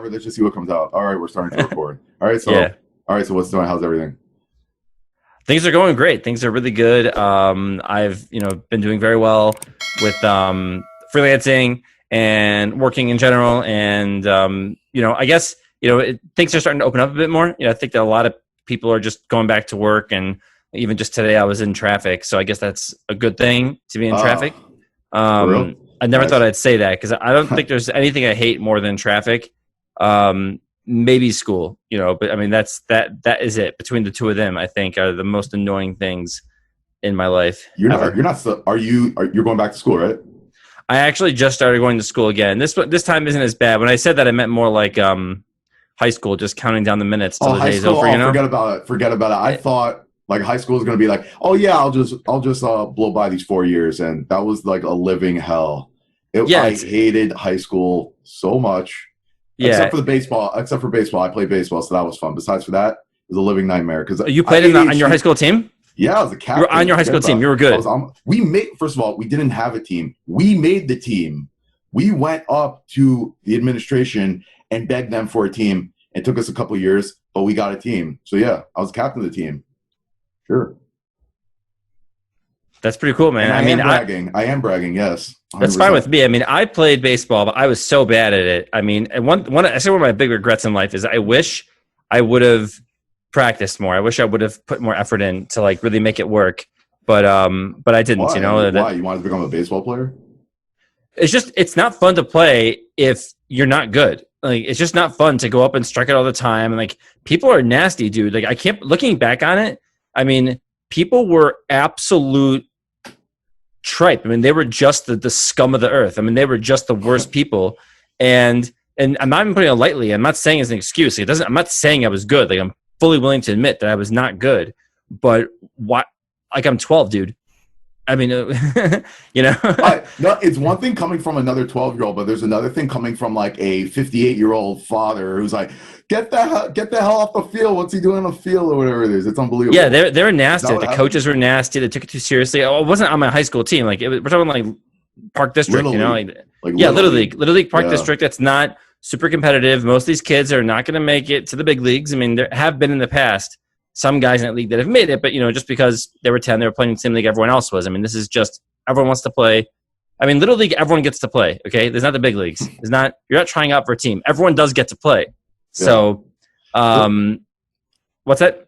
whatever. Let's just see what comes out. All right, we're starting to record. Yeah. All right, so what's doing? How's everything? Things are going great. Things are really good. I've been doing very well with freelancing and working in general, and I guess things are starting to open up a bit more. I think that a lot of people are just going back to work, and even just today I was in traffic, so I guess that's a good thing to be in traffic. For real? I never Nice. thought I'd say that because I don't think there's anything I hate more than traffic. Maybe school, but I mean that is it. Between the two of them, I think are the most annoying things in my life. You're ever. not. You're going back to school, right? I actually just started going to school again. This time isn't as bad. When I said that, I meant more like high school, just counting down the minutes till the High day's school. over. Forget about it. I thought like high school was going to be like, oh yeah, I'll just blow by these 4 years, and that was like a living hell. I hated high school so much. Yeah. Except for baseball, I played baseball, so that was fun. Besides for that, it was a living nightmare. Because you played on your high school team? Yeah, I was a captain. You were on your high school team. You were good. First of all, we didn't have a team. We made the team. We went up to the administration and begged them for a team. It took us a couple of years, but we got a team. So yeah, I was captain of the team. Sure. That's pretty cool, man. I am bragging. Yes. 100%. That's fine with me. I mean, I played baseball, but I was so bad at it. I mean, I say one of my big regrets in life is I wish I would have practiced more. I wish I would have put more effort in to like really make it work. But I didn't. Why? Why? You wanted to become a baseball player? It's not fun to play if you're not good. Like, it's just not fun to go up and strike it all the time. And like, people are nasty, dude. Like, I can't. Looking back on it, I mean, people were absolute tripe. I mean, they were just the scum of the earth. I mean, they were just the worst people. And I'm not even putting it lightly. I'm not saying it's an excuse. I'm not saying I was good. Like, I'm fully willing to admit that I was not good. But why? Like, I'm 12, dude. I mean, No, it's one thing coming from another 12-year-old, but there's another thing coming from like a 58-year-old father who's like, get the hell off the field. What's he doing on the field or whatever it is? It's unbelievable. Yeah, they were nasty. The coaches were nasty. They took it too seriously. Oh, it wasn't on my high school team. Like, we're talking like Park District, Little League Park District. That's not super competitive. Most of these kids are not going to make it to the big leagues. I mean, there have been in the past some guys in that league that have made it, but just because they were 10, they were playing in the same league everyone else was. I mean, this is just everyone wants to play. I mean, Little League, everyone gets to play. Okay, there's not the big leagues. You're not trying out for a team. Everyone does get to play. So, what's that?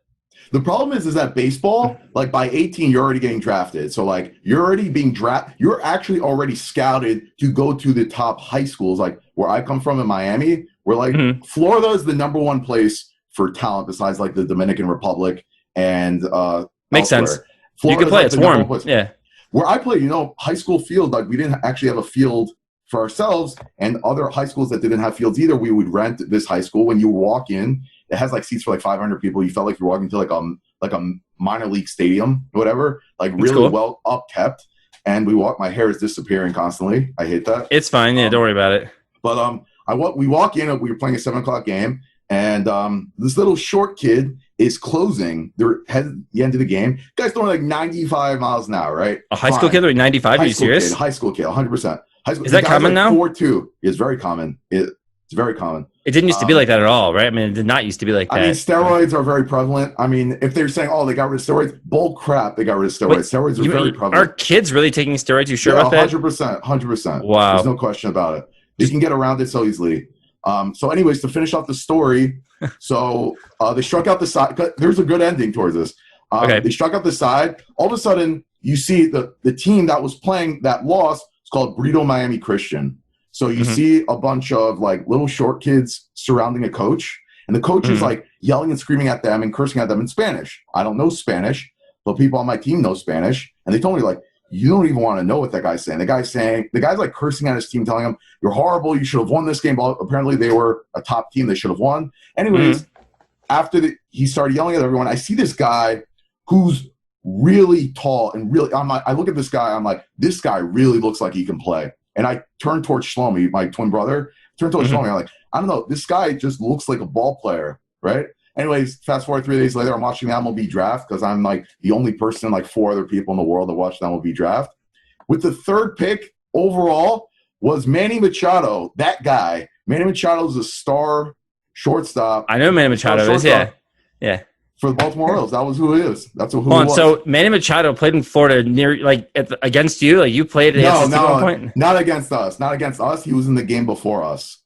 The problem is that baseball, like by 18, you're already getting drafted. So like you're already being drafted. You're actually already scouted to go to the top high schools. Like where I come from in Miami, where like Florida is the number one place for talent besides like the Dominican Republic and makes elsewhere. sense. Florida's you can play. Like it's warm. Yeah. Where I play, high school field, like we didn't actually have a field for ourselves, and other high schools that didn't have fields either, we would rent this high school. When you walk in, it has like seats for like 500 people. You felt like you're walking to like a minor league stadium, or whatever, like really cool. well up kept. And my hair is disappearing constantly. I hate that. It's fine. Yeah, don't worry about it. But we walk in, we were playing a 7:00 game, and this little short kid is closing the end of the game. Guy's throwing like 95 miles an hour, right? A high school kid throwing 95? Are you serious? High school kid, 100%. Is that common now? 4.2. It's very common. It's very common. It didn't used to be like that at all, right? I mean, it did not used to be like that. I mean, steroids are very prevalent. I mean, if they're saying, oh, they got rid of steroids, bull crap, they got rid of steroids. Steroids are very prevalent. Are kids really taking steroids? You sure about that? 100%. Wow. There's no question about it. They can get around it so easily. So anyways, to finish off the story, so they struck out the side. There's a good ending towards this. Okay. They struck out the side. All of a sudden, you see the team that was playing that lost. It's called Burrito Miami Christian. So you see a bunch of like little short kids surrounding a coach, and the coach is like yelling and screaming at them and cursing at them in Spanish. I don't know Spanish, but people on my team know Spanish, and they told me like, you don't even want to know what that guy's saying. The guy's like cursing at his team, telling him, you're horrible. You should have won this game. But apparently they were a top team. They should have won. Anyways, after he started yelling at everyone, I see this guy who's really tall and really, I look at this guy. I'm like, this guy really looks like he can play. And I turn towards Shlomi, my twin brother. Shlomi. I'm like, I don't know. This guy just looks like a ball player, right? Anyways, fast forward 3 days later, I'm watching the MLB draft because I'm like the only person, like 4 other people in the world that watch the MLB draft. With the third pick overall, was Manny Machado. That guy, Manny Machado is a star shortstop. I know Manny Machado is. Yeah. For the Baltimore Orioles, that was who he is. That's who he was. So Manny Machado played in Florida against you. Like you played against his team at one point. Not against us. Not against us. He was in the game before us.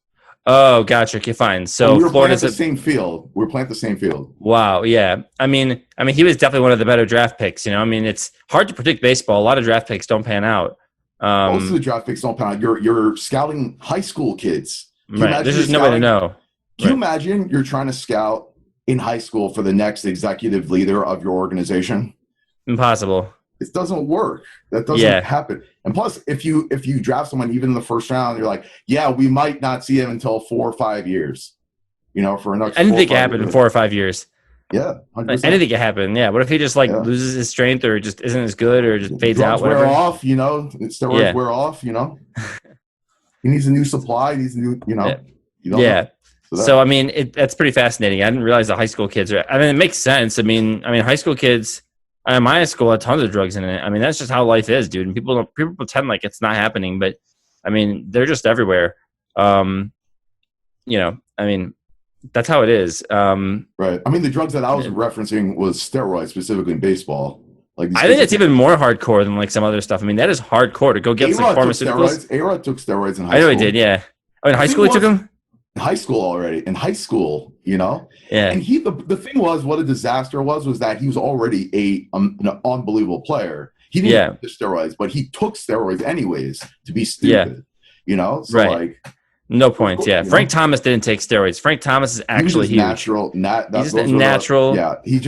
Oh, gotcha. Okay, fine. So we were Florida's playing at the same field. We were playing at the same field. Wow. Yeah. I mean, he was definitely one of the better draft picks. You know, I mean, it's hard to predict baseball. A lot of draft picks don't pan out. Most of the draft picks don't pan out. You're scouting high school kids. Right. There's just no way to know. Can you imagine you're trying to scout in high school for the next executive leader of your organization? Impossible. It doesn't work. That doesn't happen. And plus, if you draft someone even in the first round, you're like, yeah, we might not see him until 4 or 5 years. You know, for another anything can happen in 4 or 5 years. Yeah, anything can happen. Yeah. What if he just loses his strength or just isn't as good or just fades out? Whatever. Wear off. You know, steroids wear off. You know, he needs a new supply. He needs a new. You know. Yeah. So I mean, that's pretty fascinating. I didn't realize the high school kids are. I mean, it makes sense. I mean, high school kids. My high school had tons of drugs in it. I mean, that's just how life is, dude. And people pretend like it's not happening, but I mean, they're just everywhere. You know, I mean, that's how it is. Right. I mean, the drugs that I was referencing was steroids, specifically in baseball. Like I think it's even more hardcore than like some other stuff. I mean, that is hardcore to go get some pharmaceuticals. A-Rod took steroids in high school. I know he did. Yeah. Oh, in high school he took them. In high school already. In high school, you know. Yeah. And the thing was, what a disaster was that he was already an unbelievable player. He didn't take the steroids, but he took steroids anyways to be stupid. Yeah. You know. So like. No points. Yeah, Frank Thomas didn't take steroids. Frank Thomas is actually huge. He's a natural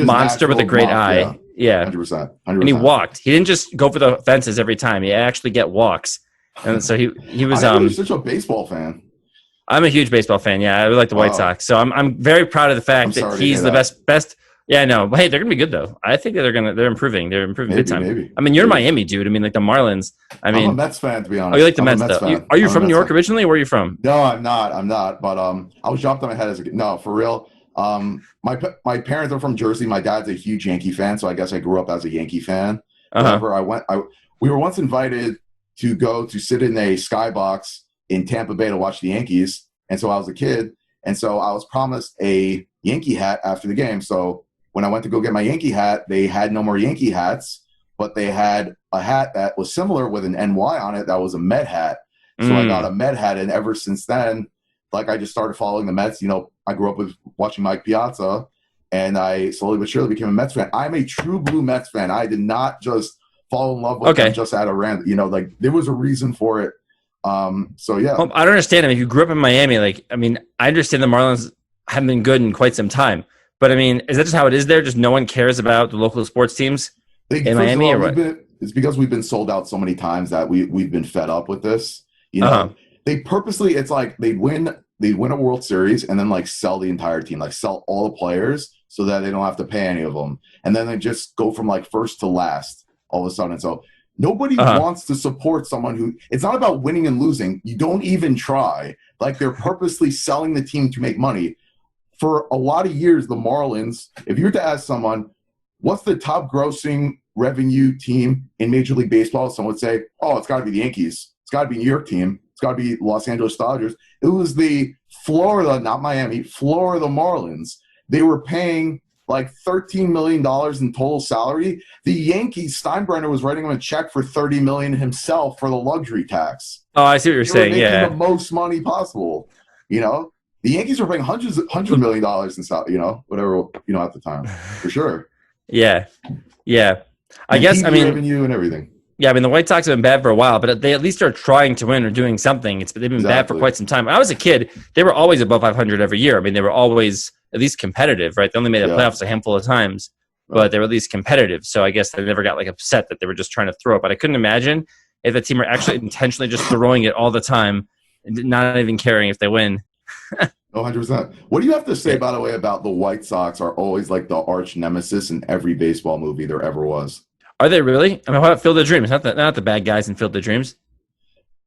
monster with a great eye. Yeah, 100%. And he walked. He didn't just go for the fences every time. He actually get walks. And so he was. He was such a baseball fan. I'm a huge baseball fan. Yeah, I like the White Sox. So I'm very proud of the fact that he's the best. Yeah, no, but hey, they're gonna be good though. I think that they're improving. They're improving big time. Maybe. I mean, you're Miami, dude. I mean, like the Marlins. I'm a Mets fan, to be honest. Oh, you like the Mets though? Are you from New York originally? Where are you from? No, I'm not. But I was dropped on my head as a kid. No, for real. My parents are from Jersey. My dad's a huge Yankee fan, so I guess I grew up as a Yankee fan. Whenever we were once invited to go to sit in a skybox in Tampa Bay to watch the Yankees, and so I was a kid, and so I was promised a Yankee hat after the game. So when I went to go get my Yankee hat, they had no more Yankee hats, but they had a hat that was similar with an NY on it that was a Met hat. So I got a Met hat, and ever since then, like I just started following the Mets. You know, I grew up with watching Mike Piazza, and I slowly but surely became a Mets fan. I'm a true blue Mets fan. I did not just fall in love with them just out of random. You know, like there was a reason for it. So yeah. Well, I don't understand. I mean, if you grew up in Miami, like, I mean, I understand the Marlins haven't been good in quite some time. But I mean, is that just how it is there? Just no one cares about the local sports teams in Miami, or what? It's because we've been sold out so many times that we've been fed up with this. You know, they purposely. It's like they'd win a World Series and then like sell the entire team, like sell all the players so that they don't have to pay any of them, and then they just go from like first to last all of a sudden. So nobody wants to support someone who. It's not about winning and losing. You don't even try. Like they're purposely selling the team to make money. For a lot of years, the Marlins, if you were to ask someone, what's the top grossing revenue team in Major League Baseball, someone would say, oh, it's got to be the Yankees. It's got to be New York team. It's got to be Los Angeles Dodgers. It was the Florida, not Miami, Florida Marlins. They were paying like $13 million in total salary. The Yankees, Steinbrenner was writing them a check for $30 million himself for the luxury tax. Oh, I see what you're saying. Making the most money possible, you know? The Yankees were paying hundreds of $million in salary, you know, whatever, you know, at the time, for sure. Yeah. I guess, I mean, revenue and everything. Yeah, I mean, the White Sox have been bad for a while, but they at least are trying to win or doing something. They've been bad for quite some time. When I was a kid, they were always above 500 every year. I mean, they were always at least competitive, right? They only made the playoffs a handful of times, but they were at least competitive. So I guess they never got like upset that they were just trying to throw it. But I couldn't imagine if the team were actually intentionally just throwing it all the time and not even caring if they win. 100%. What do you have to say, by the way, about the White Sox are always like the arch nemesis in every baseball movie there ever was? Are they really? I mean, what about Field of Dreams? Not the bad guys in Field of Dreams.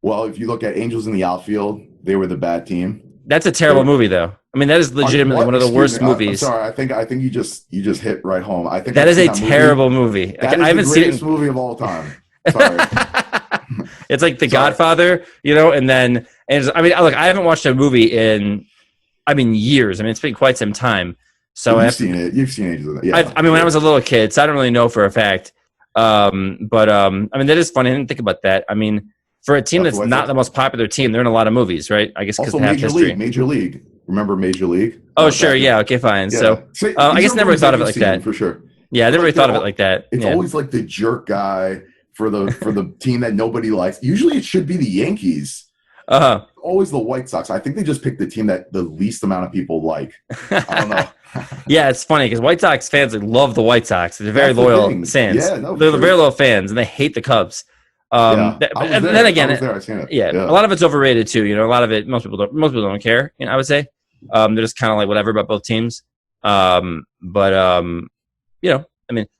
Well, if you look at Angels in the Outfield, they were the bad team. That's a terrible movie, though. I mean, that is legitimately one of the worst movies. I'm sorry. I think you just hit right home. I think that is a terrible movie. That is the greatest movie of all time. Sorry. It's like The Godfather, and then I mean, look, I haven't watched a movie in years. I mean, it's been quite some time. So you've seen it. You've seen it. Yeah. I mean, when I was a little kid, so I don't really know for a fact. I mean, that is funny. I didn't think about that. I mean, for a team that's not the most popular team, they're in a lot of movies, right? I guess because they have history. Major League. Remember Major League? Oh, sure. Yeah. Okay, fine. Yeah. So I guess never thought of it like that. For sure. Yeah, I never really thought of it like that. It's always like the jerk guy for the team that nobody likes. Usually it should be the Yankees. Always the White Sox. I think they just picked the team that the least amount of people like. I don't know. Yeah, it's funny because White Sox fans love the White Sox. They're very loyal fans. Yeah, no, they're very loyal fans, and they hate the Cubs. Then again, a lot of it's overrated too. A lot of it, most people don't care. I would say they're just kind of like whatever about both teams. I mean,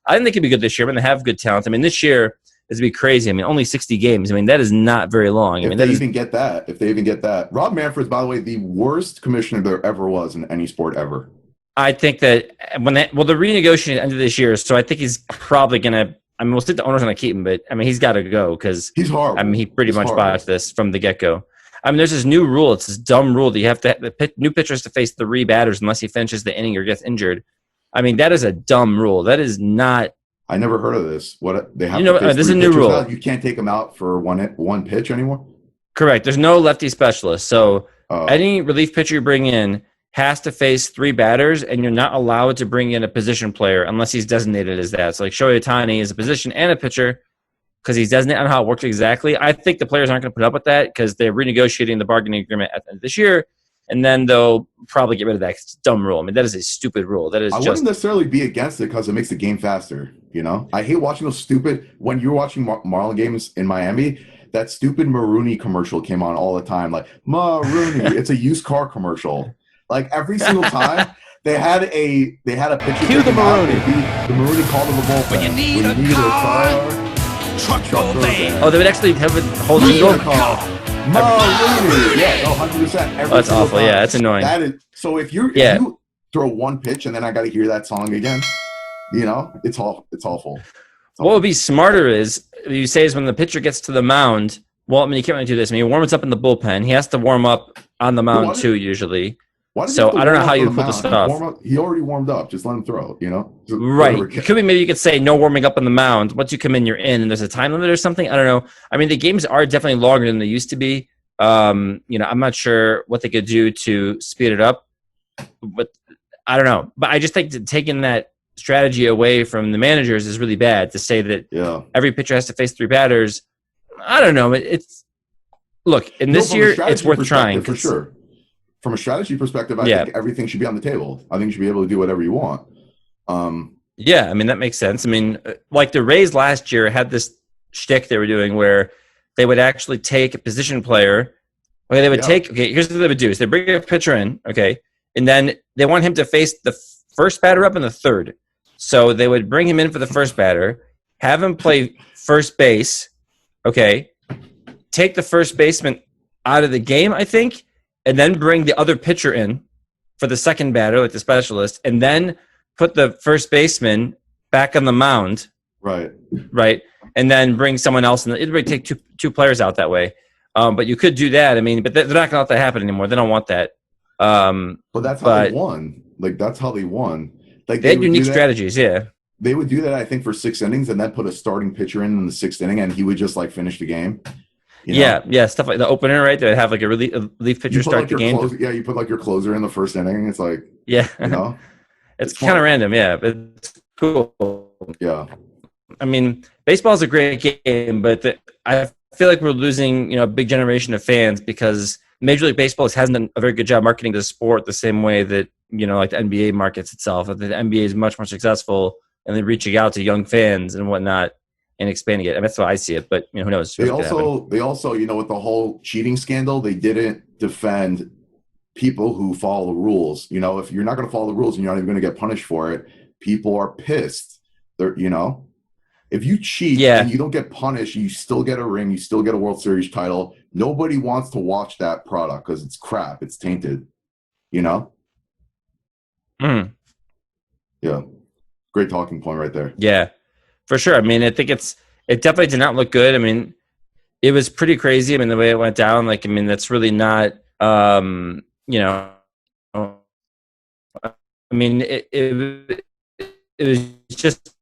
I think they could be good this year. They have good talent. I mean, this year is be crazy. I mean, only 60 games. I mean, that is not very long. If they even get that. Rob Manfred's, by the way, the worst commissioner there ever was in any sport ever. I think that the renegotiation ended this year, so I think he's probably gonna. I mean, we'll see if the owner's gonna keep him, but I mean, he's got to go because he's horrible. I mean, he pretty much botched this from the get-go. I mean, there's this new rule. It's this dumb rule that you have to the new pitcher has to face 3 batters unless he finishes the inning or gets injured. I mean, that is a dumb rule. That is not. I never heard of this. What they have? This is a new rule. Now? You can't take them out for one pitch anymore. Correct. There's no lefty specialist, so any relief pitcher you bring in has to face 3 batters, and you're not allowed to bring in a position player unless he's designated as that. So like Shohei Ohtani is a position and a pitcher because he's designated. I don't know how it works exactly. I think the players aren't going to put up with that because they're renegotiating the bargaining agreement at the end of this year, and then they'll probably get rid of that. It's a dumb rule. I mean, that is a stupid rule. I wouldn't necessarily be against it because it makes the game faster. I hate watching those stupid – when you're watching Marlin games in Miami, that stupid Marooney commercial came on all the time. Like, Marooney. It's a used car commercial. Like every single time they had a picture. Cue the Marooney. The Marooney called him the bullpen. When you need a car, truck your van. Oh, they would actually have it hold the call. Marooney. Yeah, 100%. That's awful. Yeah, that's annoying. That is so. If you throw one pitch and then I got to hear that song again, it's awful. What would be smarter is when the pitcher gets to the mound. Well, I mean, you can't really do this. I mean, he warms up in the bullpen. He has to warm up on the mound too, usually. So I don't know how you pull this off. He already warmed up. Just let him throw. Right. It could be maybe you could say no warming up on the mound. Once you come in, you're in, and there's a time limit or something. I don't know. I mean, the games are definitely longer than they used to be. I'm not sure what they could do to speed it up, but I don't know. But I just think that taking that strategy away from the managers is really bad. To say that every pitcher has to face 3 batters, I don't know. It's this year it's worth trying for sure. From a strategy perspective, I think everything should be on the table. I think you should be able to do whatever you want. Yeah, I mean, that makes sense. I mean, like the Rays last year had this shtick they were doing where they would actually take a position player. Okay, they would here's what they would do is they bring a pitcher in, okay, and then they want him to face the first batter up and the third. So they would bring him in for the first batter, have him play first base, okay, take the first baseman out of the game, I think, and then bring the other pitcher in for the second batter, like the specialist, and then put the first baseman back on the mound. Right. And then bring someone else in. It'd really take two players out that way. But you could do that. I mean, but they're not going to let that happen anymore. They don't want that. But that's how they won. Like, that's how they won. Like they had unique strategies, yeah. They would do that, I think, for 6 innings and then put a starting pitcher in the 6th inning, and he would just, like, finish the game. Yeah, stuff like the opener, right? They'd have like a relief pitcher start the game. You put like your closer in the 1st inning. It's like, it's kind of random, but it's cool. Yeah. I mean, baseball is a great game, but I feel like we're losing, a big generation of fans because Major League Baseball hasn't done a very good job marketing the sport the same way that, like the NBA markets itself. The NBA is much more successful and then reaching out to young fans and whatnot. And expanding it. I mean, that's how I see it, but who knows? They also, with the whole cheating scandal, they didn't defend people who follow the rules. If you're not going to follow the rules and you're not even going to get punished for it, people are pissed. If you cheat and you don't get punished, you still get a ring, you still get a World Series title. Nobody wants to watch that product because it's crap. It's tainted. Yeah. Great talking point right there. Yeah. For sure. I mean, I think it definitely did not look good. I mean, it was pretty crazy. I mean, the way it went down, like, I mean, that's really not, you know, I mean, it was just,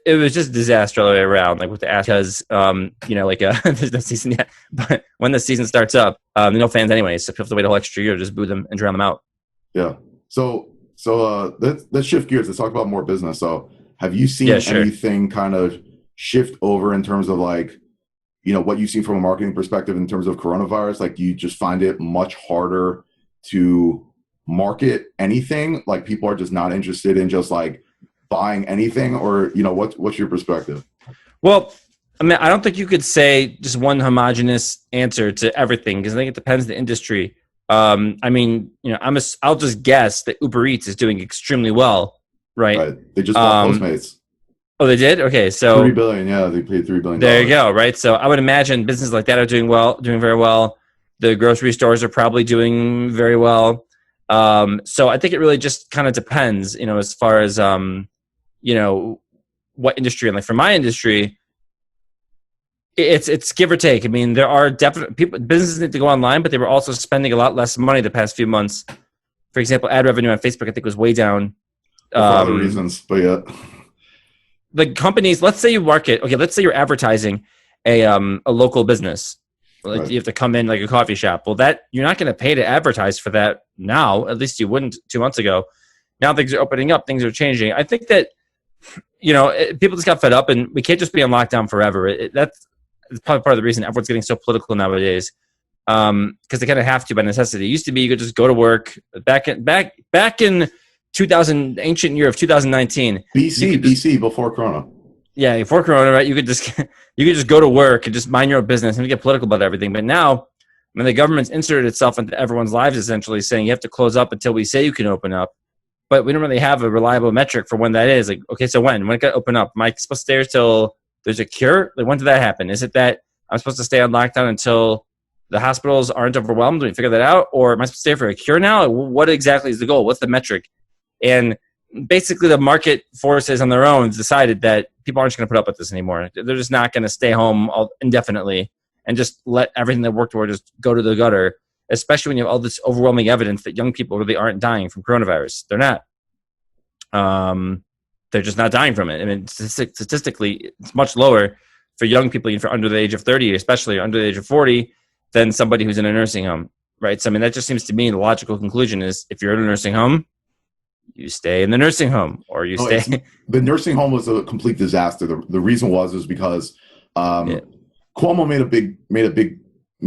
it was just disaster all the way around, like with the Astros, because, you know, like, there's no season yet, but when the season starts up, no fans anyway, so people have to wait a whole extra year to just boo them and drown them out. Yeah. So let's shift gears. Let's talk about more business. So have you seen anything kind of shift over in terms of like, you know, what you've seen from a marketing perspective in terms of coronavirus? Like, do you just find it much harder to market anything? Like, people are just not interested in just like buying anything, or, you know, what's your perspective? Well, I mean, I don't think you could say just one homogenous answer to everything, because I think it depends on the industry. I mean, you know, I'll just guess that Uber Eats is doing extremely well, right? Right. They just bought Postmates. Oh, they did? Okay, so $3 billion. Yeah, they paid $3 billion. There you go. Right. So I would imagine businesses like that are doing very well. The grocery stores are probably doing very well. So I think it really just kind of depends, you know, as far as you know, what industry. And like for my industry, it's give or take. I mean, there are definitely businesses need to go online, but they were also spending a lot less money the past few months. For example, ad revenue on Facebook, I think, was way down. For other reasons, but yeah. The companies, let's say you market, okay, let's say you're advertising a local business. Like, you have to come in like a coffee shop. Well, that you're not going to pay to advertise for that now. At least you wouldn't 2 months ago. Now things are opening up. Things are changing. I think that, you know, people just got fed up, and we can't just be on lockdown forever. That's probably part of the reason everyone's getting so political nowadays, because they kind of have to by necessity. It used to be you could just go to work back in 2000, ancient year of 2019. BC, before Corona. Yeah, before Corona, right? You could just go to work and just mind your own business and get political about everything. But now, I mean, the government's inserted itself into everyone's lives, essentially saying you have to close up until we say you can open up. But we don't really have a reliable metric for when that is. Like, okay, so when it got open up? Am I supposed to stay till there's a cure? Like, when did that happen? Is it that I'm supposed to stay on lockdown until the hospitals aren't overwhelmed? Do we figure that out? Or am I supposed to stay for a cure now? What exactly is the goal? What's the metric? And basically the market forces on their own decided that people aren't going to put up with this anymore. They're just not going to stay home indefinitely and just let everything that worked for just go to the gutter, especially when you have all this overwhelming evidence that young people really aren't dying from coronavirus. They're not. They're just not dying from it. I mean, statistically, it's much lower for young people, for under the age of 30, especially under the age of 40, than somebody who's in a nursing home, right? So, I mean, that just seems to me the logical conclusion is if you're in a nursing home, you stay in the nursing home, or you stay. The nursing home was a complete disaster. The reason was because Cuomo made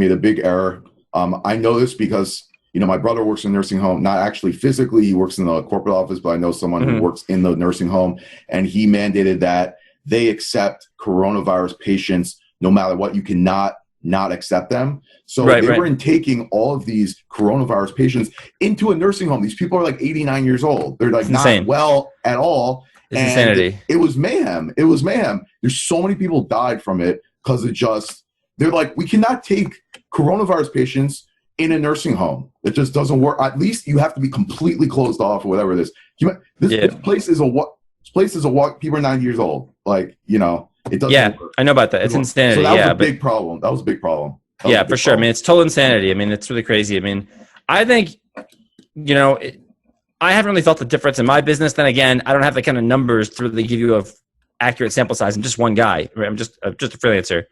a big error. I know this because, you know, my brother works in a nursing home, not actually physically, he works in the corporate office, but I know someone who works in the nursing home, and he mandated that they accept coronavirus patients no matter what. You cannot not accept them. So they were taking all of these coronavirus patients into a nursing home. These people are like 89 years old. They're like not well at all. It's insanity. It was mayhem. It was mayhem. There's so many people died from it because they're like, we cannot take coronavirus patients in a nursing home. It just doesn't work. At least you have to be completely closed off or whatever it is. This place is a walk. People are 90 years old. Like, you know, it doesn't work. I know about that. It's insanity. So that was a big problem. That was a big problem. For sure. I mean, it's total insanity. I mean, it's really crazy. I mean, I think, you know, I haven't really felt the difference in my business. Then again, I don't have the kind of numbers to really give you an accurate sample size. I'm just one guy. Right? I'm just a freelancer.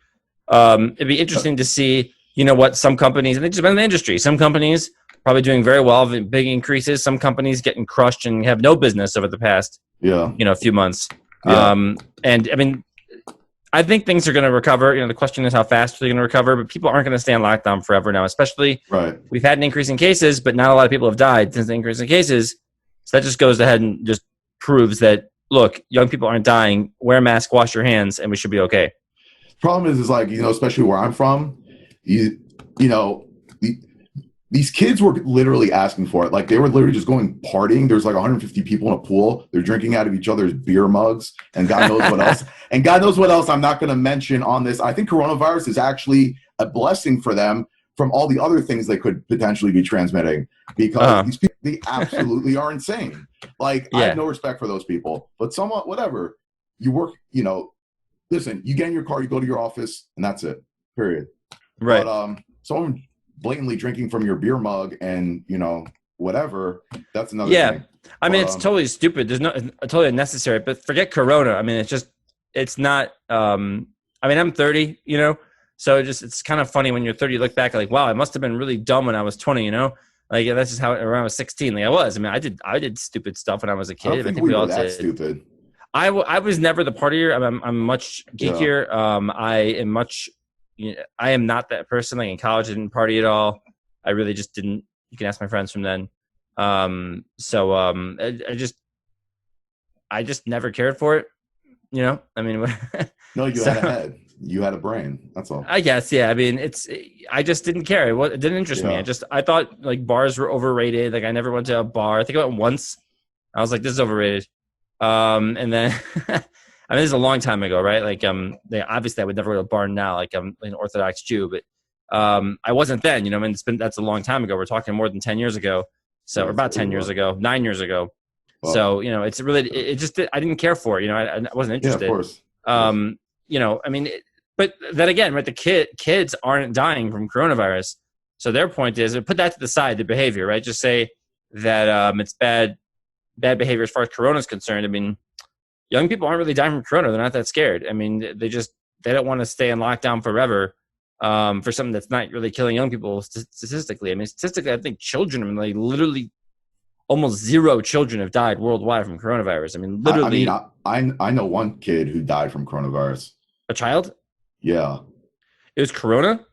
It'd be interesting to see, you know, what some companies, and it just depends on the industry. Some companies probably doing very well, big increases. Some companies getting crushed and have no business over the past, few months. And I mean, I think things are going to recover. You know, the question is how fast they're going to recover, but people aren't going to stay on lockdown forever now, especially we've had an increase in cases, but not a lot of people have died since the increase in cases. So that just goes ahead and just proves that, look, young people aren't dying. Wear a mask, wash your hands, and we should be okay. Problem is like, you know, especially where I'm from, you know, these kids were literally asking for it. Like, they were literally just going partying. There's like 150 people in a pool. They're drinking out of each other's beer mugs, and God knows what else. And God knows what else I'm not going to mention on this. I think coronavirus is actually a blessing for them from all the other things they could potentially be transmitting, because these people, they absolutely are insane. Like, I have no respect for those people, but somewhat, whatever. You work, you know, listen, you get in your car, you go to your office, and that's it. Period. Right. But someone blatantly drinking from your beer mug and whatever, that's another thing. I mean, it's totally stupid. There's no totally unnecessary. But forget Corona. I mean, it's not. I mean, I'm 30. So it's kind of funny when you're 30. You look back like, wow, I must have been really dumb when I was 20. Like that's just how around I was 16. Like I was. I mean, I did stupid stuff when I was a kid. I don't think we all were that stupid. I was never the partier. I'm much geekier. I am not that person. Like in college, I didn't party at all. I really just didn't. You can ask my friends from then. I just never cared for it. I mean, no, you had a head. You had a brain. That's all. I guess, yeah. I mean, I just didn't care. It didn't interest me. I thought like bars were overrated. Like I never went to a bar. I think I went once. I was like, this is overrated. And then, I mean, this is a long time ago, right? Like, obviously I would never go to a bar now. Like I'm an Orthodox Jew, but, I wasn't then, I mean, that's a long time ago. We're talking more than 10 years ago. So about 10 years ago, 9 years ago. Well, so, it's really, I didn't care for it. I wasn't interested. Yeah, of course. I mean, but then again, right, the kids aren't dying from coronavirus. So their point is, put that to the side, the behavior, right? Just say that it's bad behavior as far as corona is concerned. I mean, young people aren't really dying from corona. They're not that scared. I mean, they don't want to stay in lockdown forever for something that's not really killing young people statistically. I mean, statistically, I think children, I mean, like literally almost 0 children have died worldwide from coronavirus. I mean, literally. I know one kid who died from coronavirus. A child? Yeah. It was corona?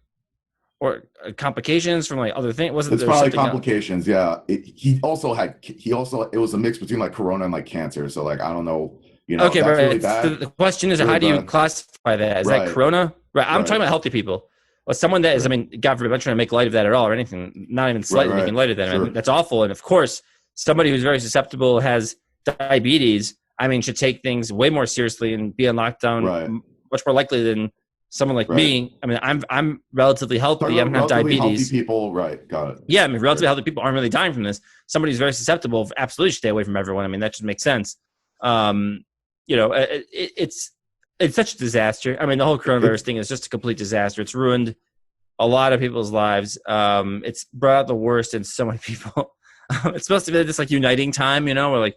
Or complications from like other things? It's probably complications. Yeah. It was a mix between like corona and like cancer. So like, I don't know, okay, that's right. really bad. The question is, really how do you classify that? Is that corona? Right. I'm talking about healthy people. Well, someone that is, I mean, God forbid, I'm not trying to make light of that at all or anything, not even slightly making light of that. I mean, that's awful. And of course, somebody who's very susceptible, has diabetes, I mean, should take things way more seriously and be on lockdown much more likely than someone like me. I mean, I'm relatively healthy. I don't have diabetes. Healthy people, right? Got it. Yeah, I mean, relatively healthy people aren't really dying from this. Somebody who's very susceptible, absolutely stay away from everyone. I mean, that just makes sense. It's such a disaster. I mean, the whole coronavirus thing is just a complete disaster. It's ruined a lot of people's lives. It's brought out the worst in so many people. It's supposed to be this like uniting time, where like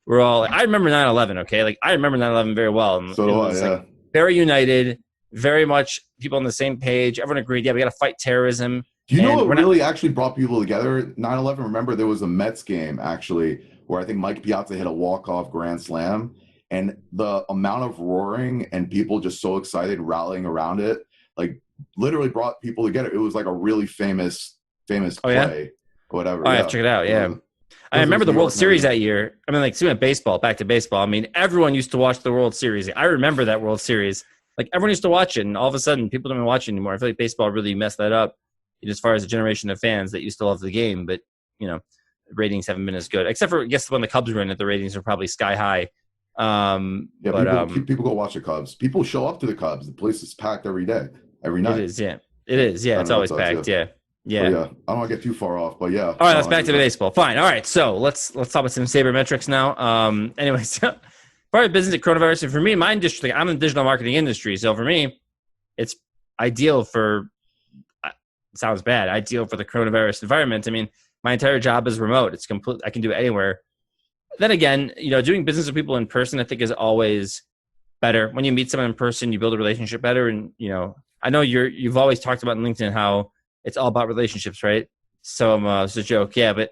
we're all. I remember 9/11. Okay, like I remember 9/11 very well. And so do I. Yeah. Like, very united. Very much people on the same page. Everyone agreed, yeah, we got to fight terrorism. Do you know what really actually brought people together? 9/11. Remember, there was a Mets game actually where I think Mike Piazza hit a walk-off grand slam, and the amount of roaring and people just so excited rallying around it, like literally brought people together. It was like a really famous play or whatever. Oh, I have to check it out. Yeah. I remember the World Series that year. I mean, like, speaking of baseball, back to baseball. I mean, everyone used to watch the World Series. I remember that World Series. Like, everyone used to watch it, and all of a sudden, people don't even watch it anymore. I feel like baseball really messed that up as far as a generation of fans that used to love the game. But, ratings haven't been as good. Except for, I guess, when the Cubs were in it, the ratings are probably sky high. People go watch the Cubs. People show up to the Cubs. The place is packed every day, every night. It is, yeah. It is, yeah. It's always packed, yeah. Yeah. I don't want to get too far off, but yeah. All right, let's back to baseball. Fine. All right, so let's talk about some sabermetrics now. Anyway, so part of business at coronavirus, and for me, my industry, I'm in the digital marketing industry, so for me, it's ideal for. It sounds bad. Ideal for the coronavirus environment. I mean, my entire job is remote. It's complete. I can do it anywhere. Then again, doing business with people in person, I think, is always better. When you meet someone in person, you build a relationship better. And I know you've always talked about on LinkedIn how it's all about relationships, right? So it's a joke, yeah. But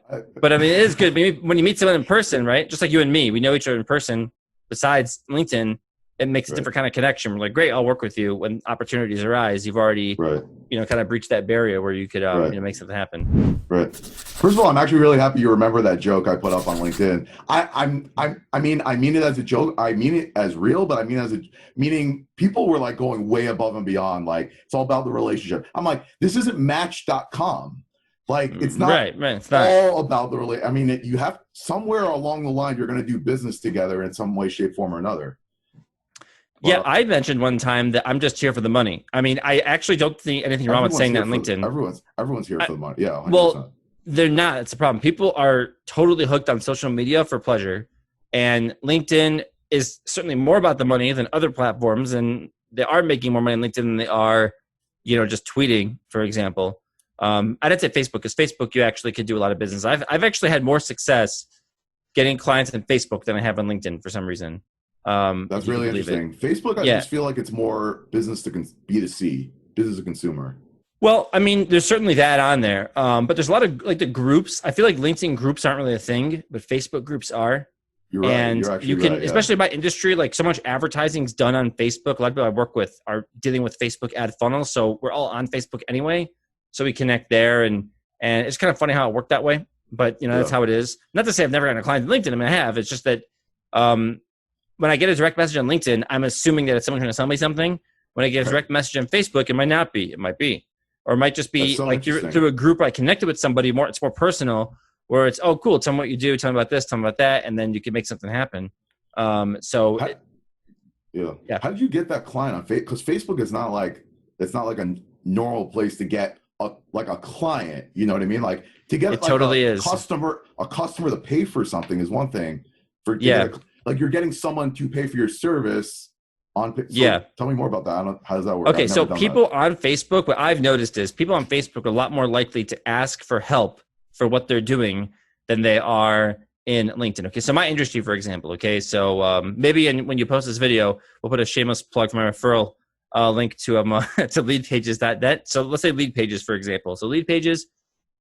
I mean, it is good when you meet someone in person, right? Just like you and me, we know each other in person. Besides LinkedIn, it makes a different kind of connection. We're like, great, I'll work with you when opportunities arise. You've already, kind of breached that barrier where you could, make something happen. Right. First of all, I'm actually really happy you remember that joke I put up on LinkedIn. I mean it as a joke. I mean it as real, but I mean meaning people were like going way above and beyond. Like it's all about the relationship. I'm like, this isn't Match.com. Like it's not It's not all about the relationship. I mean, you have somewhere along the line, you're going to do business together in some way, shape, form, or another. Yeah, I mentioned one time that I'm just here for the money. I mean, I actually don't think anything wrong with saying that on LinkedIn. Everyone's here for the money. Yeah, 100%. Well, they're not. It's a problem. People are totally hooked on social media for pleasure, and LinkedIn is certainly more about the money than other platforms, and they are making more money on LinkedIn than they are, just tweeting, for example. I didn't say Facebook, because Facebook, you actually could do a lot of business. I've actually had more success getting clients on Facebook than I have on LinkedIn for some reason. That's really interesting. Facebook, I just feel like it's more business to B2C, business to consumer. Well, I mean, there's certainly that on there. But there's a lot of like the groups. I feel like LinkedIn groups aren't really a thing, but Facebook groups are. You're right. And You're actually you can, right, yeah. especially by industry, like so much advertising is done on Facebook. A lot of people I work with are dealing with Facebook ad funnels. So we're all on Facebook anyway. So we connect there, and it's kind of funny how it worked that way. But that's how it is. Not to say I've never gotten a client on LinkedIn. I mean, I have. It's just that when I get a direct message on LinkedIn, I'm assuming that it's someone trying to sell me something. When I get a direct message on Facebook, it might not be. It might be. Or it might just be like you're through a group I connected with somebody more. It's more personal, where it's, oh, cool. Tell me what you do. Tell me about this. Tell me about that. And then you can make something happen. How did you get that client on Facebook? Because Facebook is not like, it's not like a normal place to get a client. You know what I mean? Like to get a customer to pay for something is one thing. Like you're getting someone to pay for your service. Tell me more about that. How does that work? Okay, so people on Facebook, what I've noticed is people on Facebook are a lot more likely to ask for help for what they're doing than they are in LinkedIn. Okay, so my industry, for example, okay, so maybe when you post this video, we'll put a shameless plug for my referral link to to leadpages.net. So let's say Lead Pages, for example. So Lead Pages,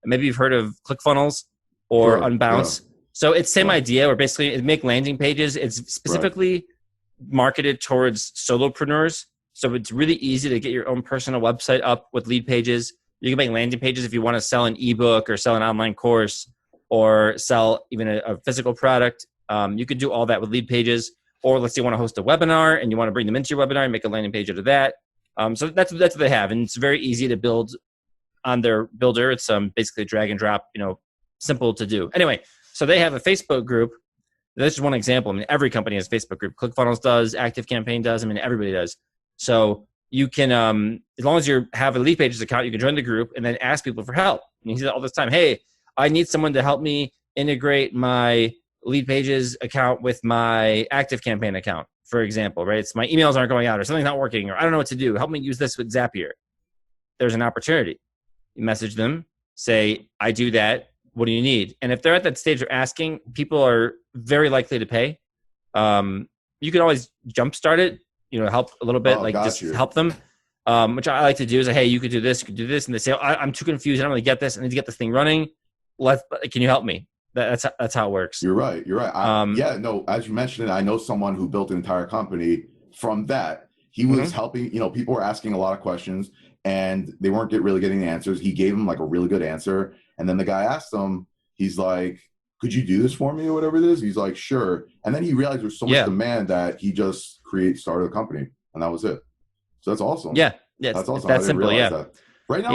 maybe you've heard of ClickFunnels or Unbounce. Yeah. So it's same idea, where basically it make landing pages. It's specifically marketed towards solopreneurs. So it's really easy to get your own personal website up with Lead Pages. You can make landing pages if you want to sell an ebook or sell an online course or sell even a physical product. You could do all that with Lead Pages. Or let's say you want to host a webinar and you want to bring them into your webinar and make a landing page out of that. So that's what they have. And it's very easy to build on their builder. It's basically drag and drop, simple to do. Anyway, so they have a Facebook group. That's just one example. I mean, every company has a Facebook group. ClickFunnels does, ActiveCampaign does. I mean, everybody does. So you can, as long as you have a Lead Pages account, you can join the group and then ask people for help. And you see that all this time. Hey, I need someone to help me integrate my Lead Pages account with my ActiveCampaign account, for example, right? It's my emails aren't going out or something's not working or I don't know what to do. Help me use this with Zapier. There's an opportunity. You message them, say, I do that. What do you need? And if they're at that stage of asking, people are very likely to pay. You can always jumpstart it, help a little bit, help them, which I like to do is, hey, you could do this, you could do this. And they say, I'm too confused. I don't really get this. I need to get this thing running. Can you help me? That's how it works. You're right. As you mentioned it, I know someone who built an entire company from that. He was helping, people were asking a lot of questions and they weren't really getting the answers. He gave them like a really good answer. And then the guy asked him, he's like, could you do this for me or whatever it is? He's like, sure. And then he realized there's so much demand that he just started a company and that was it. So that's awesome. Yeah. That's awesome. That's simple. Yeah. That. Right now,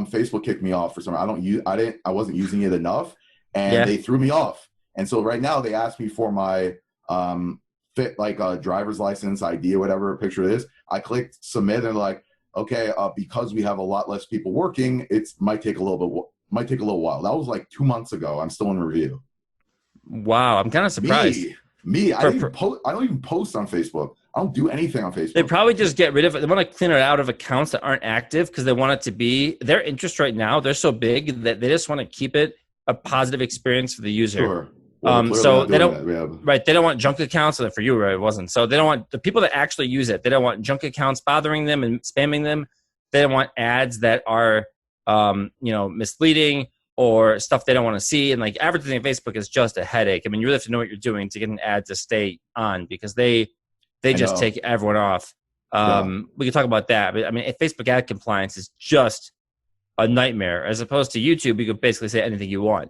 Facebook kicked me off for some, I wasn't using it enough and they threw me off. And so right now they asked me for my driver's license ID or whatever picture it is. I clicked submit and like, okay, because we have a lot less people working, it might take a little while. That was like 2 months ago. I'm still in review. Wow, I'm kind of surprised. I don't even post on Facebook. I don't do anything on Facebook. They probably just get rid of it. They want to clean it out of accounts that aren't active because they want it to be their interest right now. They're so big that they just want to keep it a positive experience for the user. Sure. Well, so they don't, right. They don't want junk accounts. For you, right? It wasn't. So they don't want the people that actually use it. They don't want junk accounts bothering them and spamming them. They don't want ads that are, misleading or stuff they don't want to see. And like advertising on Facebook is just a headache. I mean, you really have to know what you're doing to get an ad to stay on because they just take everyone off. We can talk about that. But I mean, Facebook ad compliance is just a nightmare as opposed to YouTube. You could basically say anything you want.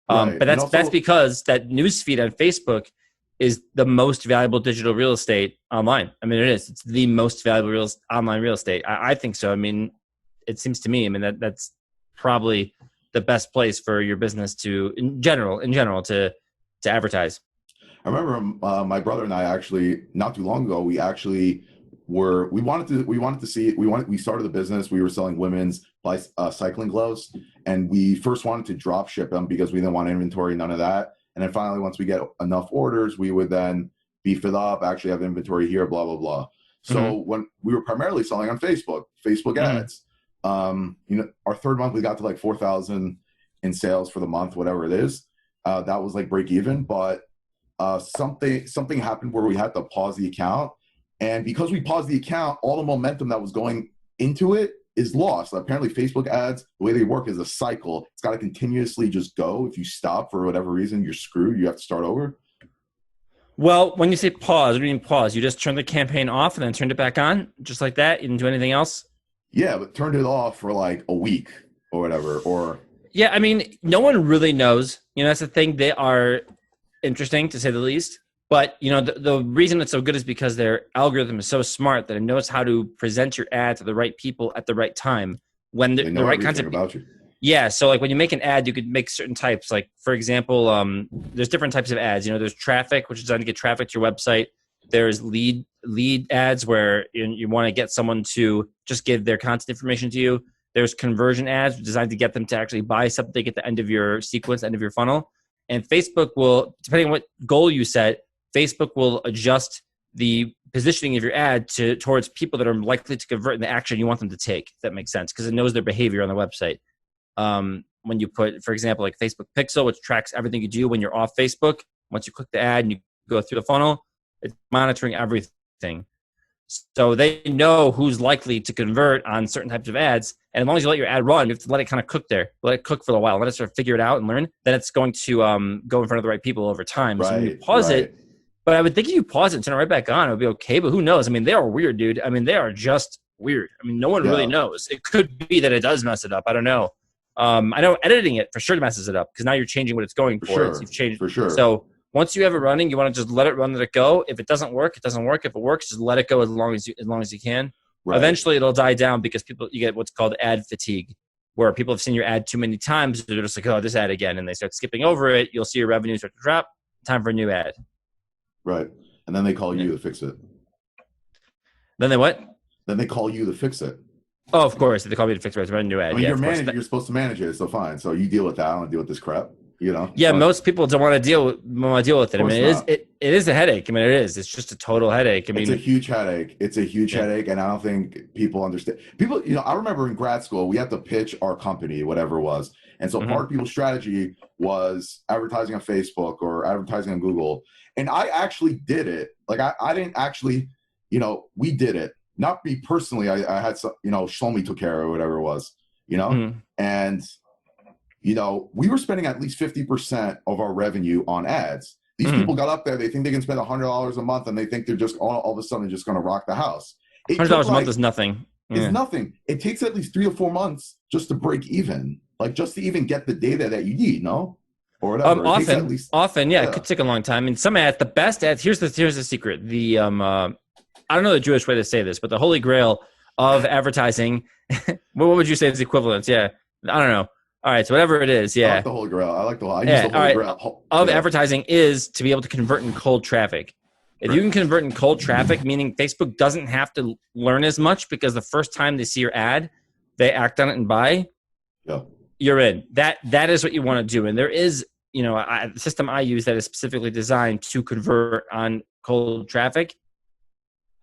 But that's because that newsfeed on Facebook is the most valuable digital real estate online. I mean, it is. It's the most valuable online real estate. I think so. I mean, it seems to me. I mean, that's probably the best place for your business to, in general, to advertise. I remember my brother and I actually not too long ago. We started the business. We were selling women's cycling gloves, and we first wanted to drop ship them because we didn't want inventory, none of that. And then finally, once we get enough orders, we would then beef it up, actually have inventory here, blah, blah, blah. So when we were primarily selling on Facebook ads, our third month we got to like 4,000 in sales for the month, whatever it is. That was like break even, but something happened where we had to pause the account. And because we paused the account, all the momentum that was going into it is lost. Apparently Facebook ads, the way they work is a cycle. It's got to continuously just go. If you stop for whatever reason, you're screwed. You have to start over. Well, when you say pause, what do you mean pause? You just turned the campaign off and then turned it back on? Just like that? You didn't do anything else? Yeah, but turned it off for like a week or whatever. Or yeah, I mean, no one really knows. That's the thing. They are interesting, to say the least. But, the reason it's so good is because their algorithm is so smart that it knows how to present your ad to the right people at the right time. When the right kinds of about you. Yeah, so like when you make an ad, you could make certain types. Like, for example, there's different types of ads. There's traffic, which is designed to get traffic to your website. There's lead ads where you want to get someone to just give their contact information to you. There's conversion ads designed to get them to actually buy something at the end of your sequence, end of your funnel. And Facebook will, depending on what goal you set, Facebook will adjust the positioning of your ad towards people that are likely to convert in the action you want them to take, if that makes sense, because it knows their behavior on the website. When you put, for example, like Facebook Pixel, which tracks everything you do when you're off Facebook, once you click the ad and you go through the funnel, it's monitoring everything. So they know who's likely to convert on certain types of ads. And as long as you let your ad run, you have to let it kind of cook there. Let it cook for a while. Let it sort of figure it out and learn. Then it's going to go in front of the right people over time. So when you pause it, but I would think if you pause it and turn it right back on, it would be okay. But who knows? I mean, they are weird, dude. I mean, they are just weird. I mean, no one really knows. It could be that it does mess it up. I don't know. I know editing it for sure messes it up because now you're changing what it's going for. You've changed for sure. So once you have it running, you want to just let it run, let it go. If it doesn't work, it doesn't work. If it works, just let it go as long as you can. Right. Eventually, it'll die down because you get what's called ad fatigue, where people have seen your ad too many times. They're just like, oh, this ad again, and they start skipping over it. You'll see your revenue start to drop. Time for a new ad. Right, and then they call you to fix it. Then they what? Then they call you to fix it. Oh, of course. They call me to fix it. I new ad. I mean, you're manager. You're supposed to manage it, so fine. So you deal with that. I don't want to deal with this crap. Yeah, most people don't want to deal with it. I mean, it is a headache. I mean, it is. It's just a total headache. I mean, it's a huge headache. It's a huge headache, and I don't think people understand. People, I remember in grad school we had to pitch our company, whatever it was, and so part of people's strategy was advertising on Facebook or advertising on Google. And I actually did it. Like I didn't actually, we did it. Not me personally. I had some, Shlomi took care of whatever it was, and. We were spending at least 50% of our revenue on ads. These people got up there. They think they can spend $100 a month, and they think they're just all of a sudden just going to rock the house. $100 a month is nothing. It's nothing. It takes at least 3 or 4 months just to break even, like just to even get the data that you need, or whatever. Often, it could take a long time. And some ads, the best ads. Here's the secret. The I don't know the Jewish way to say this, but the holy grail of advertising. What would you say is the equivalent? Yeah, I don't know. All right, so whatever it is, I like the Holy Grail. I use the Holy Grail. Advertising is to be able to convert in cold traffic. If you can convert in cold traffic, meaning Facebook doesn't have to learn as much because the first time they see your ad, they act on it and buy, you're in. That is what you want to do. And there is, a system I use that is specifically designed to convert on cold traffic.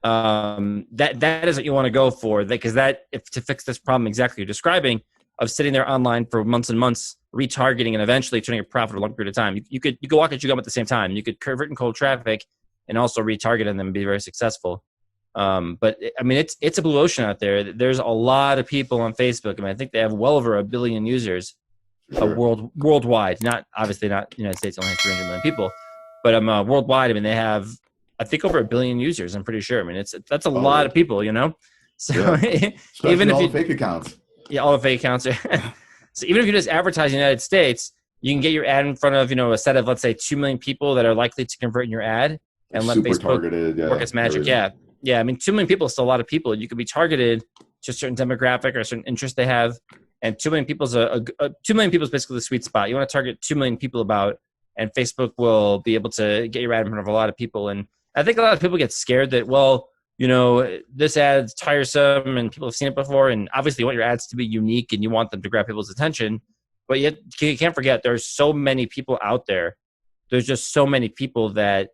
That is what you want to go for, because to fix this problem exactly you're describing, of sitting there online for months and months, retargeting, and eventually turning a profit for a long period of time. You could walk and chew gum at the same time. You could convert in cold traffic and also retarget them and be very successful. But I mean, it's a blue ocean out there. There's a lot of people on Facebook. I mean, I think they have well over 1 billion users worldwide. Obviously not the United States only has 300 million people, but worldwide. I mean, they have I think over 1 billion users. I'm pretty sure. I mean, that's a lot of people. So even if all the fake accounts. Yeah, all the fake accounts. So even if you just advertise in the United States, you can get your ad in front of, a set of, let's say, 2 million people that are likely to convert in your ad and let Facebook targeted, work its magic. Yeah. I mean, 2 million people is still a lot of people. You could be targeted to a certain demographic or a certain interest they have. And 2 million people is 2 million people is basically the sweet spot. You want to target 2 million people about, and Facebook will be able to get your ad in front of a lot of people. And I think a lot of people get scared that, this ad's tiresome and people have seen it before. And obviously you want your ads to be unique and you want them to grab people's attention. But yet you can't forget there's so many people out there. There's just so many people that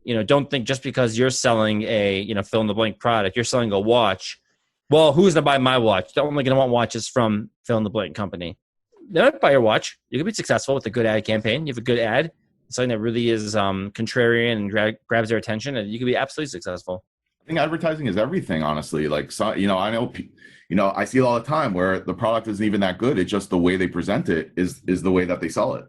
don't think just because you're selling a, fill in the blank product, you're selling a watch. Well, who's going to buy my watch? They're only going to want watches from fill in the blank company. They might buy your watch. You can be successful with a good ad campaign. You have a good ad, something that really is contrarian and grabs their attention, and you can be absolutely successful. I think advertising is everything, honestly. Like, so, I know, I see it all the time where the product isn't even that good. It's just the way they present it is the way that they sell it.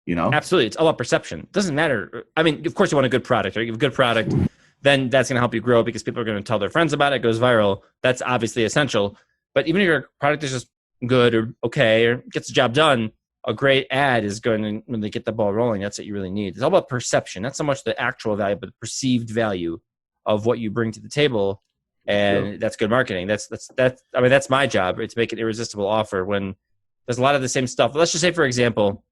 Absolutely. It's all about perception. It doesn't matter. I mean, of course you want a good product, right? You have a good product, then that's going to help you grow because people are going to tell their friends about it. It goes viral. That's obviously essential. But even if your product is just good or okay or gets the job done, a great ad is going to really get the ball rolling. That's what you really need. It's all about perception. Not so much the actual value, but the perceived value of what you bring to the table. And that's good marketing. That's my job, right? To make an irresistible offer when there's a lot of the same stuff. Let's just say, for example,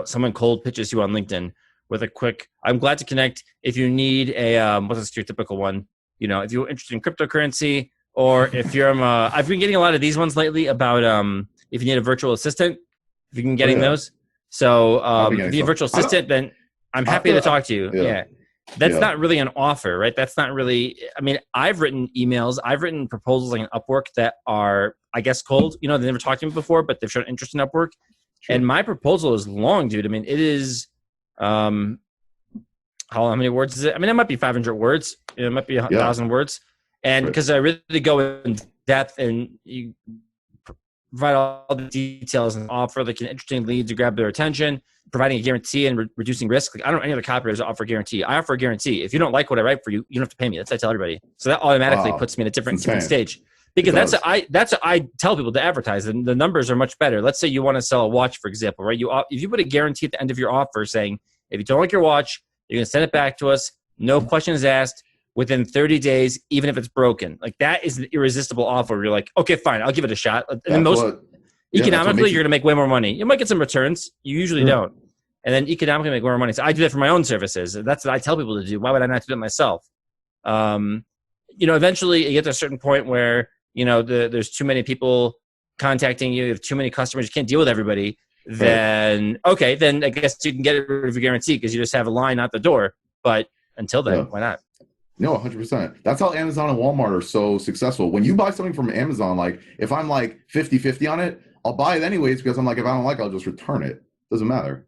someone cold pitches you on LinkedIn with a quick, I'm glad to connect. If you need a, what's your typical one? If you're interested in cryptocurrency, or if you're, I've been getting a lot of these ones lately about if you need a virtual assistant, if you can getting those. So if you need a virtual assistant, then I'm happy to talk to you. Yeah. That's not really an offer, right? That's not really, I've written emails, I've written proposals like an Upwork that are, I guess, cold. They never talked to me before, but they've shown interest in Upwork. Sure. And my proposal is long, dude. It is, how many words is it? It might be 500 words. It might be 1,000 words. And because I really go in depth and you provide all the details and offer like an interesting lead to grab their attention, providing a guarantee and reducing risk. Like, I don't know any other copywriters that offer a guarantee. I offer a guarantee. If you don't like what I write for you, you don't have to pay me. That's what I tell everybody. So that automatically puts me in a different stage. Because that's what I tell people to advertise, and the numbers are much better. Let's say you want to sell a watch, for example, right? If you put a guarantee at the end of your offer saying, if you don't like your watch, you're going to send it back to us, no questions asked, within 30 days, even if it's broken. Like, that is an irresistible offer. You're like, okay, fine, I'll give it a shot. And economically, you're going to make way more money. You might get some returns. You usually don't. And then economically make way more money. So I do that for my own services. That's what I tell people to do. Why would I not do it myself? Eventually you get to a certain point where, there's too many people contacting you, you have too many customers, you can't deal with everybody, then I guess you can get rid of your guarantee because you just have a line out the door. But until then, why not? No, 100%. That's how Amazon and Walmart are so successful. When you buy something from Amazon, like if I'm like 50-50 on it, I'll buy it anyways because I'm like, if I don't like it, I'll just return it. Doesn't matter.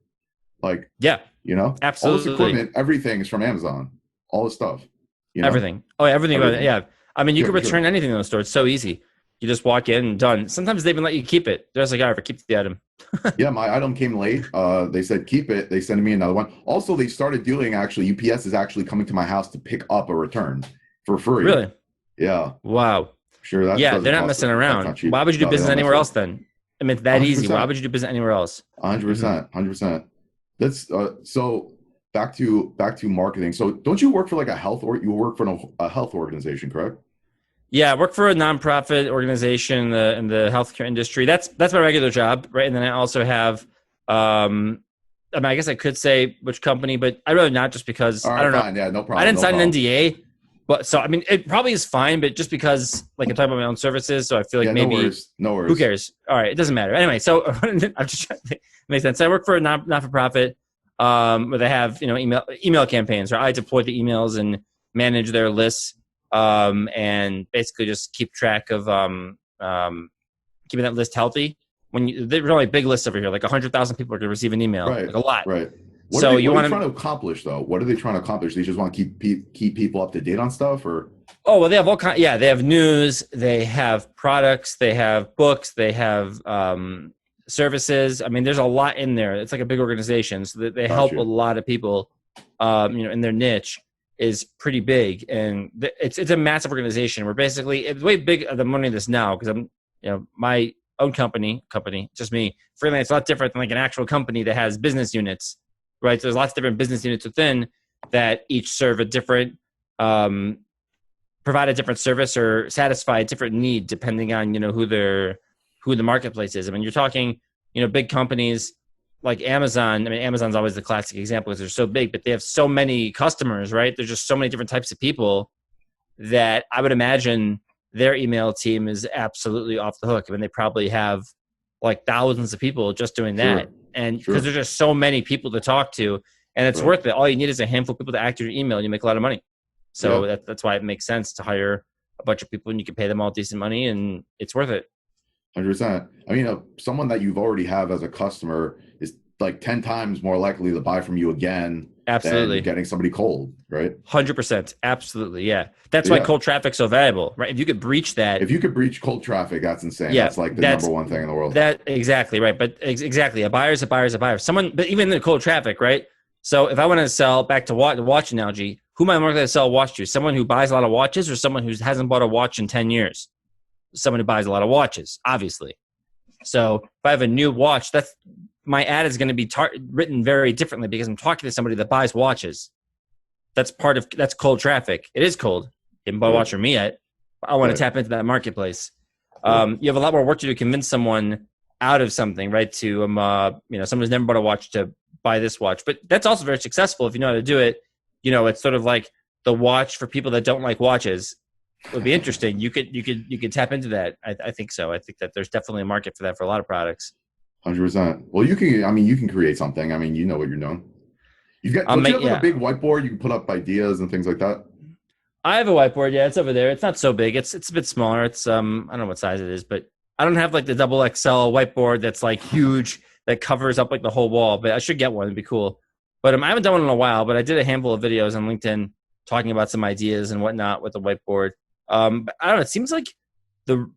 Like, absolutely. All this equipment, everything is from Amazon. All this stuff. Everything. Oh, everything. Yeah. You can return anything in the store. It's so easy. You just walk in and done. Sometimes they even let you keep it. They're just like, all right, keep the item. Yeah, my item came late. They said, keep it. They sent me another one. Also, they started doing, actually, UPS is actually coming to my house to pick up a return for free. Really? Yeah. Wow. Sure. They're not messing around. Why would you do business anywhere else then? It's that 100%. Easy. Why would you do business anywhere else? 100%. 100%. That's so back to marketing. So don't you work for like you work for a health organization, correct? Yeah, I work for a nonprofit organization in the healthcare industry. That's my regular job, right? And then I also have, I guess I could say which company, but I'd rather not, just because I don't know. Yeah, no problem. I didn't sign an NDA, but so it probably is fine, but just because like I'm talking about my own services, so I feel like maybe no worries. Who cares? All right, it doesn't matter. Anyway, so I'm just trying to think. It makes sense. So I work for a not-for-profit where they have email campaigns, where I deploy the emails and manage their lists. And basically just keep track of keeping that list healthy. There's only big lists over here, like 100,000 people are going to receive an email, like a lot. Right. What are they trying to accomplish, though? What are they trying to accomplish? They just want to keep people up to date on stuff, or? Oh, well, they have all kinds. Yeah, they have news, they have products, they have books, they have services. There's a lot in there. It's like a big organization, so they help a lot of people, in their niche. Is pretty big, and it's a massive organization. We're basically, it's way big. I'm running this now because I'm my own company, just me. Freelance, a lot different than like an actual company that has business units, right? So there's lots of different business units within that each serve a different, provide a different service or satisfy a different need depending on who the marketplace is. You're talking big companies like Amazon. Amazon's always the classic example because they're so big, but they have so many customers, right? There's just so many different types of people that I would imagine their email team is absolutely off the hook. They probably have like thousands of people just doing that. And because there's just so many people to talk to, and it's worth it. All you need is a handful of people to act your email, and you make a lot of money. So that's why it makes sense to hire a bunch of people, and you can pay them all decent money, and it's worth it. 100%. I mean, someone that you've already have as a customer is like 10 times more likely to buy from you again. Absolutely. Than getting somebody cold, right? 100%. Absolutely. Yeah. That's why cold traffic's so valuable, right? If you could breach that. If you could breach cold traffic, that's insane. Yeah, that's like the number one thing in the world. Exactly. Right. But exactly. A buyer's a buyer's a buyer. But even in the cold traffic, right? So if I want to sell back to the watch analogy, who am I more likely to sell a watch to? Someone who buys a lot of watches or someone who hasn't bought a watch in 10 years? Someone who buys a lot of watches, obviously. So if I have a new watch, my ad is going to be written very differently because I'm talking to somebody that buys watches. That's cold traffic. It is cold. You haven't bought a watch from me yet. I want to tap into that marketplace. You have a lot more work to do to convince someone out of something, right? To someone who's never bought a watch to buy this watch. But that's also very successful if you know how to do it. It's sort of like the watch for people that don't like watches. It would be interesting. You could tap into that. I think so. I think that there's definitely a market for that for a lot of products. 100%. Well, you can create something. I mean, you know what you're doing. You've got a big whiteboard you can put up ideas and things like that. I have a whiteboard. Yeah, it's over there. It's not so big. It's a bit smaller. It's I don't know what size it is, but I don't have like the double XL whiteboard that's like huge that covers up like the whole wall. But I should get one. It'd be cool. But I haven't done one in a while. But I did a handful of videos on LinkedIn talking about some ideas and whatnot with the whiteboard. But I don't know. It seems like the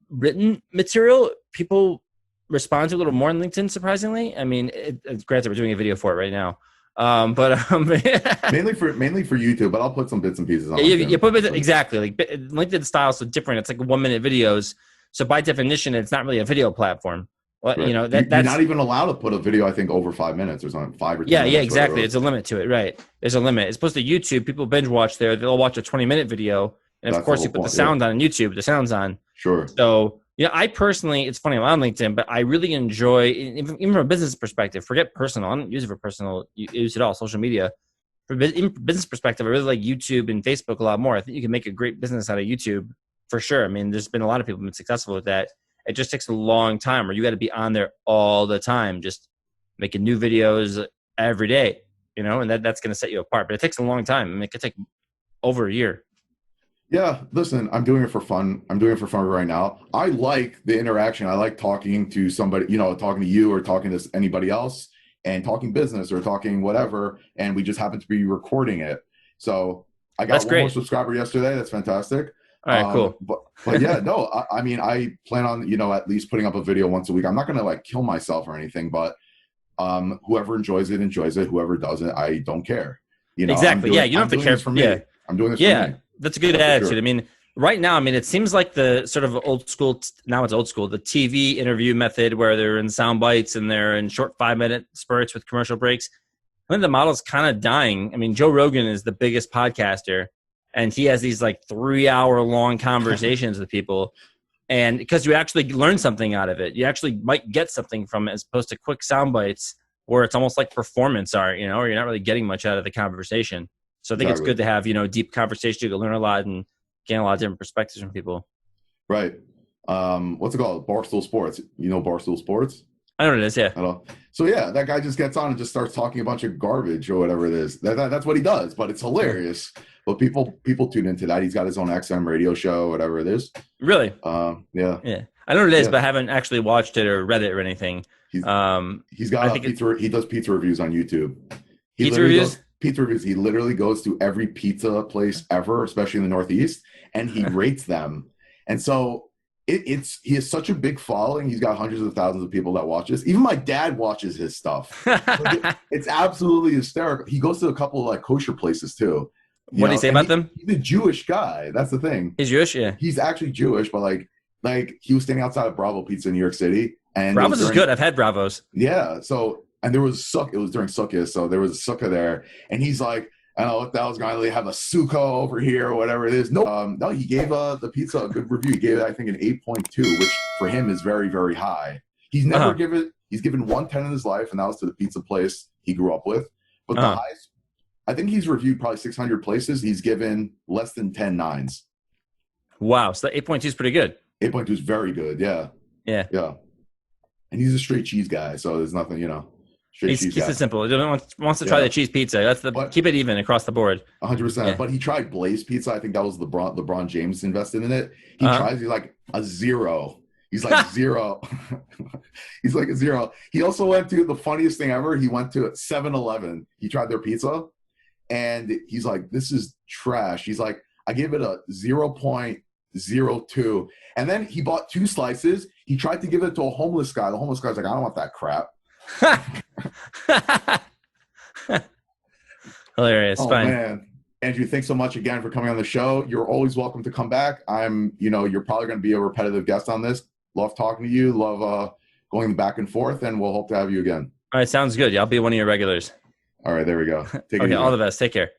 written material people respond to a little more on LinkedIn, surprisingly. I mean, granted, we're doing a video for it right now. mainly for YouTube, but I'll put some bits and pieces on. You put exactly like LinkedIn style is so different. It's like 1 minute videos. So by definition, it's not really a video platform. Well, right. You're not even allowed to put a video, I think, over 5 minutes or something, 5 or 10 minutes. Yeah, exactly. It's a limit to it, right? There's a limit. It's supposed to YouTube. People binge watch there. They'll watch a 20-minute video. And of course, you put the sound on YouTube. The sound's on. Sure. So, I personally, it's funny, I'm on LinkedIn, but I really enjoy, even from a business perspective, forget personal. I don't use it for personal use at all, social media. From business perspective, I really like YouTube and Facebook a lot more. I think you can make a great business out of YouTube for sure. I mean, there's been a lot of people who've been successful with that. It just takes a long time, or you got to be on there all the time, just making new videos every day, and that's going to set you apart. But it takes a long time. I mean, it could take over a year. Yeah, listen, I'm doing it for fun. I'm doing it for fun right now. I like the interaction. I like talking to somebody, talking to you or talking to anybody else and talking business or talking whatever. And we just happen to be recording it. So I got one more subscriber yesterday. That's fantastic. All right, cool. But yeah, no, I mean, I plan on, at least putting up a video once a week. I'm not going to like kill myself or anything, but whoever enjoys it. Whoever doesn't, I don't care. Exactly. You don't have to care for me. Yeah. I'm doing this for me. That's a good attitude. Sure. I mean, right now, it seems like the sort of old school, now it's old school, the TV interview method where they're in sound bites and they're in short 5-minute spurts with commercial breaks. I think the model's kind of dying. I mean, Joe Rogan is the biggest podcaster and he has these like 3-hour long conversations with people. And because you actually learn something out of it, you actually might get something from it as opposed to quick sound bites where it's almost like performance art, or you're not really getting much out of the conversation. So I think it's good to have, deep conversation. You can learn a lot and gain a lot of different perspectives from people. Right. What's it called? Barstool Sports. Barstool Sports? I know what it is, yeah. So yeah, that guy just gets on and just starts talking a bunch of garbage or whatever it is. That's what he does, but it's hilarious. But people tune into that. He's got his own XM radio show, whatever it is. Really? Yeah. Yeah. I know what it is, but I haven't actually watched it or read it or anything. He does pizza reviews on YouTube. Pizza reviews? Pizza reviews. He literally goes to every pizza place ever, especially in the Northeast, and he rates them. And so he has such a big following. He's got hundreds of thousands of people that watch this. Even my dad watches his stuff. It's absolutely hysterical. He goes to a couple of like kosher places too. What do you say about them? He's a Jewish guy. That's the thing. He's Jewish, yeah. He's actually Jewish, but like he was standing outside of Bravo Pizza in New York City, and Bravo's is good. I've had Bravos. Yeah. So. And there was it was during Sukkot, so there was a sukkah there. And he's like, I don't know what the hell's going on. They have a sukkah over here or whatever it is. No, he gave the pizza a good review. He gave it, I think, an 8.2, which for him is very, very high. He's never he's given 110 in his life, and that was to the pizza place he grew up with. But the highest, I think he's reviewed probably 600 places. He's given less than 10 nines. Wow. So that 8.2 is pretty good. 8.2 is very good. Yeah. Yeah. Yeah. And he's a straight cheese guy, so there's nothing, He's cheese, yeah. it simple. He wants to try Yeah. the cheese pizza. That's keep it even across the board. 100%. Yeah. But he tried Blaze Pizza. I think that was LeBron James invested in it. He tries. He's like a 0. He's like 0. He's like a 0. He also went to the funniest thing ever. He went to 7-Eleven. He tried their pizza, and he's like, "This is trash." He's like, "I give it a 0.02." And then he bought 2 slices. He tried to give it to a homeless guy. The homeless guy's like, "I don't want that crap." Hilarious. Oh Fine. man, Andrew, thanks so much again for coming on the show. You're always welcome to come back. You're probably going to be a repetitive guest on this. Love talking to you. Love going back and forth, and we'll hope to have you again. All right. Sounds good. Yeah, I'll be one of your regulars. All right, there we go. Take it Okay. easy. All the best. Take care.